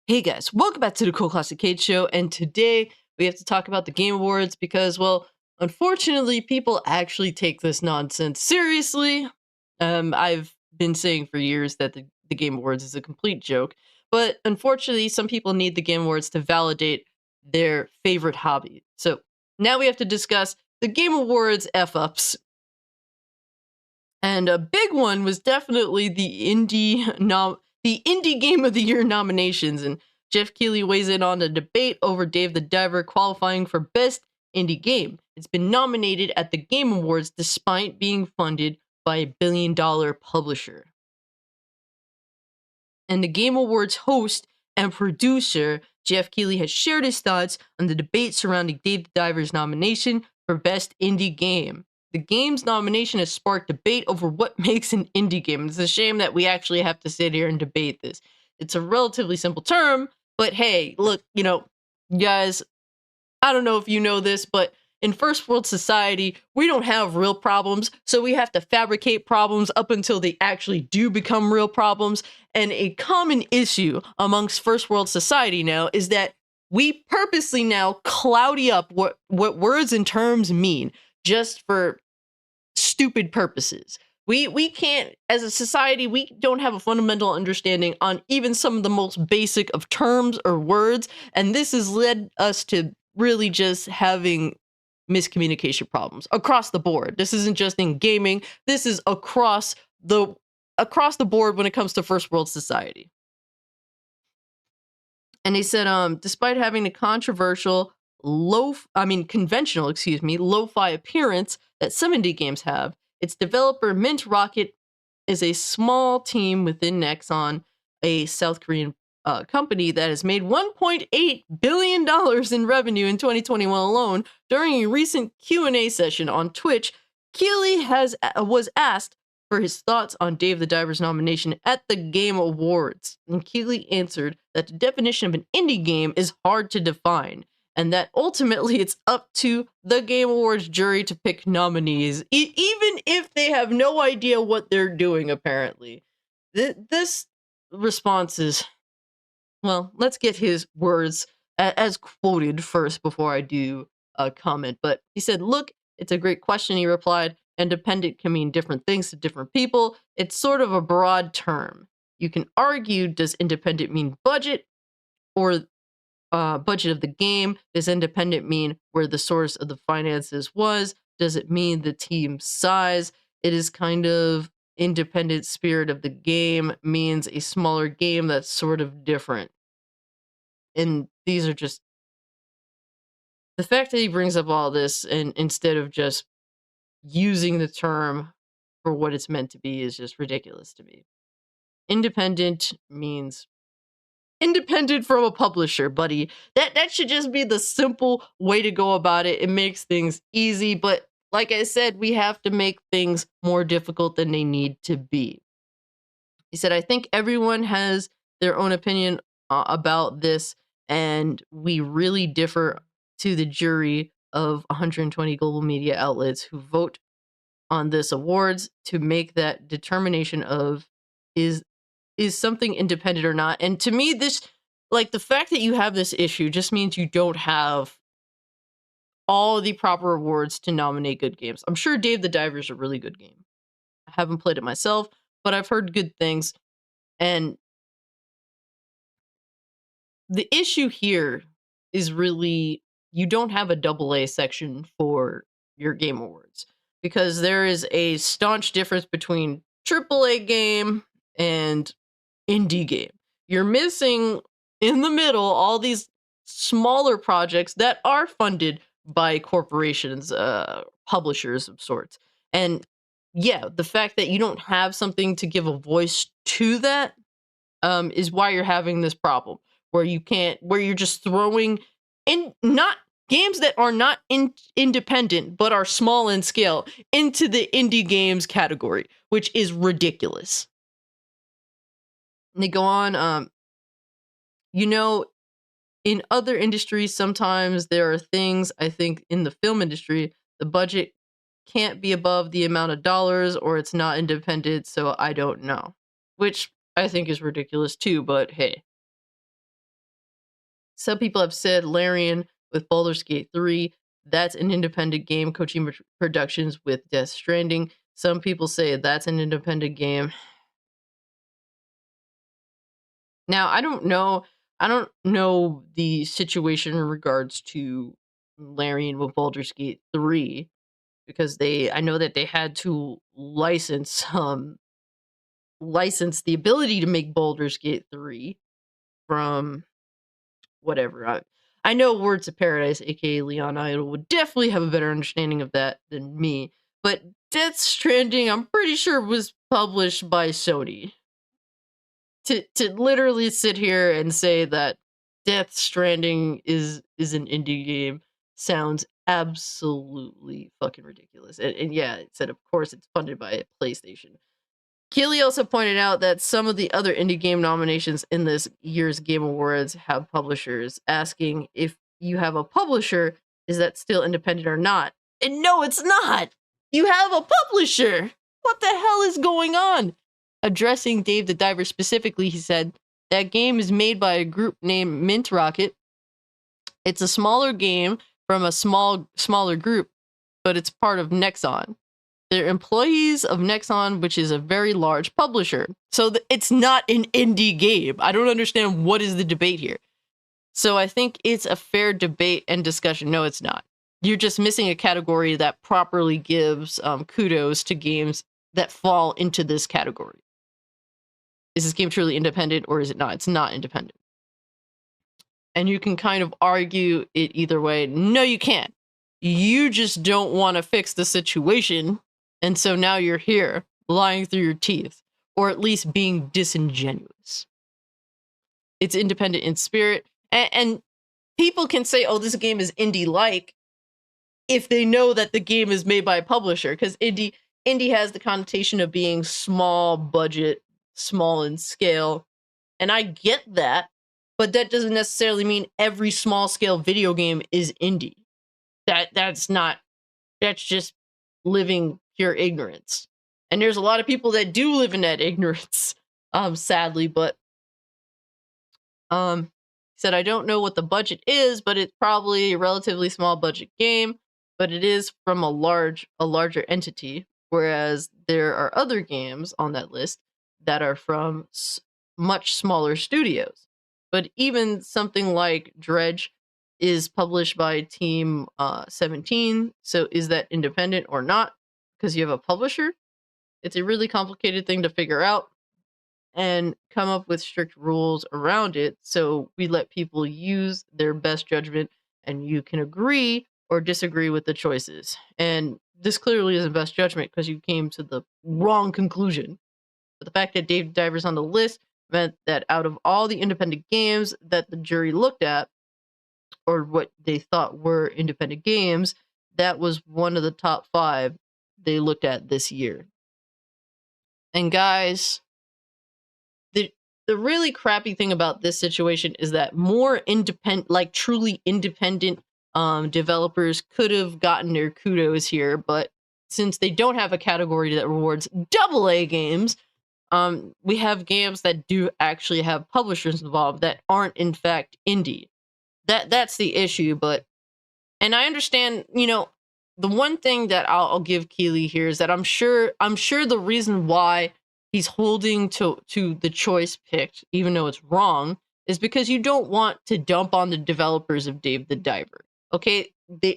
Hey guys, welcome back to the Cool Classic Cade Show, and today we have to talk about the Game Awards because, well, unfortunately, people actually take this nonsense seriously. I've been saying for years that the Game Awards is a complete joke, but unfortunately, some people need the Game Awards to validate their favorite hobby. So now we have to discuss the Game Awards F-ups. And a big one was definitely the Indie Game of the Year nominations. And Geoff Keighley weighs in on a debate over Dave the Diver qualifying for Best Indie Game. It's been nominated at the Game Awards despite being funded by a billion-dollar publisher. And the Game Awards host and producer, Geoff Keighley, has shared his thoughts on the debate surrounding Dave the Diver's nomination for Best Indie Game. The game's nomination has sparked debate over what makes an indie game. It's a shame that we actually have to sit here and debate this. It's a relatively simple term, but hey, look, guys, I don't know if you know this, but in first world society, we don't have real problems, so we have to fabricate problems up until they actually do become real problems. And a common issue amongst first world society now is that we purposely now cloudy up what words and terms mean just for stupid purposes. We can't, as a society, we don't have a fundamental understanding on even some of the most basic of terms or words, and this has led us to really just having miscommunication problems across the board. This isn't just in gaming, this is across the board when it comes to first world society. And he said, despite having a conventional, lo-fi appearance that some indie games have, its developer Mint Rocket is a small team within Nexon, a South Korean company that has made $1.8 billion in revenue in 2021 alone. During a recent Q&A session on Twitch, Keighley was asked for his thoughts on Dave the Diver's nomination at the Game Awards. And Keighley answered that the definition of an indie game is hard to define, and that ultimately it's up to the Game Awards jury to pick nominees, even if they have no idea what they're doing, apparently. This response is, well, let's get his words as quoted first before I do a comment. But he said, look, it's a great question, he replied. Independent can mean different things to different people. It's sort of a broad term. You can argue, does independent mean budget or budget of the game? Does independent mean where the source of the finances was? Does it mean the team size? It is kind of independent spirit of the game means a smaller game that's sort of different. And these are just the fact that he brings up all this and instead of just using the term for what it's meant to be is just ridiculous to me. Independent means independent from a publisher, buddy. That should just be the simple way to go about it. It makes things easy, but like I said, we have to make things more difficult than they need to be. He said, I think everyone has their own opinion about this, and we really differ to the jury of 120 global media outlets who vote on this awards to make that determination of is something independent or not. And to me, this, like, the fact that you have this issue just means you don't have all the proper awards to nominate good games. I'm sure Dave the Diver is a really good game. I haven't played it myself, but I've heard good things. And the issue here is really you don't have a AA section for your game awards because there is a staunch difference between AAA game and indie game. You're missing in the middle all these smaller projects that are funded by corporations, publishers of sorts. And yeah, the fact that you don't have something to give a voice to that is why you're having this problem where you're just throwing in not games that are not independent but are small in scale into the indie games category, which is ridiculous. And they go on, in other industries, sometimes there are things, I think in the film industry, the budget can't be above the amount of dollars or it's not independent, so I don't know. Which I think is ridiculous too, but hey. Some people have said Larian with Baldur's Gate 3, that's an independent game. Kojima Productions with Death Stranding. Some people say that's an independent game. Now, I don't know. I don't know the situation in regards to Larian with Baldur's Gate 3 because I know that they had to license the ability to make Baldur's Gate 3 from whatever. I know Words of Paradise, aka Leon Idol, would definitely have a better understanding of that than me. But Death Stranding, I'm pretty sure was published by Sony. To literally sit here and say that Death Stranding is an indie game sounds absolutely fucking ridiculous. And yeah, it said of course it's funded by PlayStation. Keighley also pointed out that some of the other indie game nominations in this year's Game Awards have publishers, asking if you have a publisher, is that still independent or not? And no, it's not! You have a publisher! What the hell is going on? Addressing Dave the Diver specifically, he said, that game is made by a group named Mint Rocket. It's a smaller game from a smaller group, but it's part of Nexon. They're employees of Nexon, which is a very large publisher. So it's not an indie game. I don't understand what is the debate here. So I think it's a fair debate and discussion. No, it's not. You're just missing a category that properly gives kudos to games that fall into this category. Is this game truly independent or is it not? It's not independent. And you can kind of argue it either way. No, you can't. You just don't want to fix the situation. And so now you're here, lying through your teeth, or at least being disingenuous. It's independent in spirit. And people can say, oh, this game is indie-like, if they know that the game is made by a publisher, because indie has the connotation of being small budget, small in scale. And I get that, but that doesn't necessarily mean every small-scale video game is indie. That's just living pure ignorance. And there's a lot of people that do live in that ignorance, sadly, but he said, I don't know what the budget is, but it's probably a relatively small budget game, but it is from a larger entity, whereas there are other games on that list that are from much smaller studios. But even something like Dredge is published by Team 17, so is that independent or not? Because you have a publisher? It's a really complicated thing to figure out and come up with strict rules around it, so we let people use their best judgment and you can agree or disagree with the choices. And this clearly isn't best judgment because you came to the wrong conclusion. But the fact that Dave Diver's on the list meant that out of all the independent games that the jury looked at, or what they thought were independent games, that was one of the top 5 they looked at this year. And guys, the really crappy thing about this situation is that more independent, like truly independent developers could have gotten their kudos here, but since they don't have a category that rewards AA games, we have games that do actually have publishers involved that aren't in fact indie. That's the issue, and I understand, the one thing that I'll give Keighley here is that I'm sure the reason why he's holding to the choice picked, even though it's wrong, is because you don't want to dump on the developers of Dave the Diver. Okay,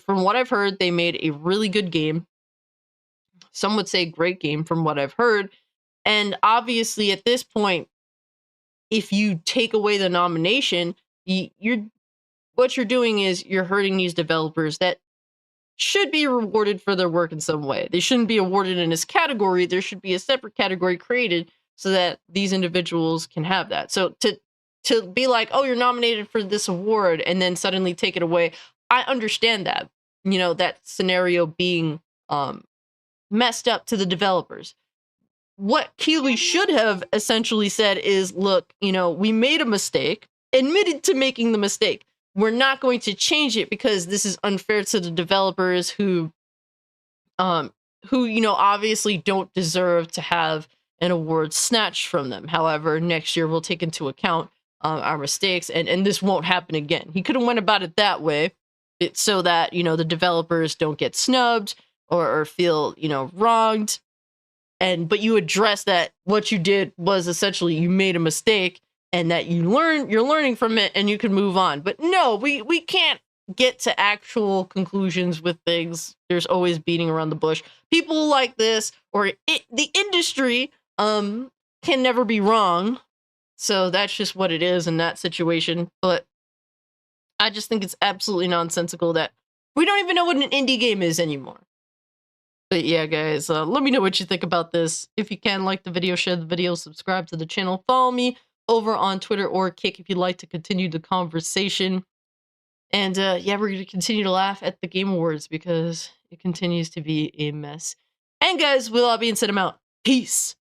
from what I've heard, they made a really good game. Some would say great game from what I've heard. And obviously at this point, if you take away the nomination, what you're doing is you're hurting these developers that should be rewarded for their work in some way. They shouldn't be awarded in this category. There should be a separate category created so that these individuals can have that. So to be like, oh, you're nominated for this award and then suddenly take it away, I understand that. That scenario being messed up to the developers. What Keighley should have essentially said is, look, we made a mistake, admitted to making the mistake. We're not going to change it because this is unfair to the developers who obviously don't deserve to have an award snatched from them. However, next year we'll take into account our mistakes, and this won't happen again. He could have went about it that way, so that, you know, the developers don't get snubbed or feel, you know, wronged. But you address that what you did was essentially you made a mistake, and that you're learning from it, and you can move on. But no, we can't get to actual conclusions with things. There's always beating around the bush. People like this, or the industry, can never be wrong. So that's just what it is in that situation. But I just think it's absolutely nonsensical that we don't even know what an indie game is anymore. But yeah, guys, let me know what you think about this. If you can, like the video, share the video, subscribe to the channel, follow me over on Twitter or Kick if you'd like to continue the conversation. And yeah, we're going to continue to laugh at the Game Awards because it continues to be a mess. And guys, with all that being said, I'm out. Peace.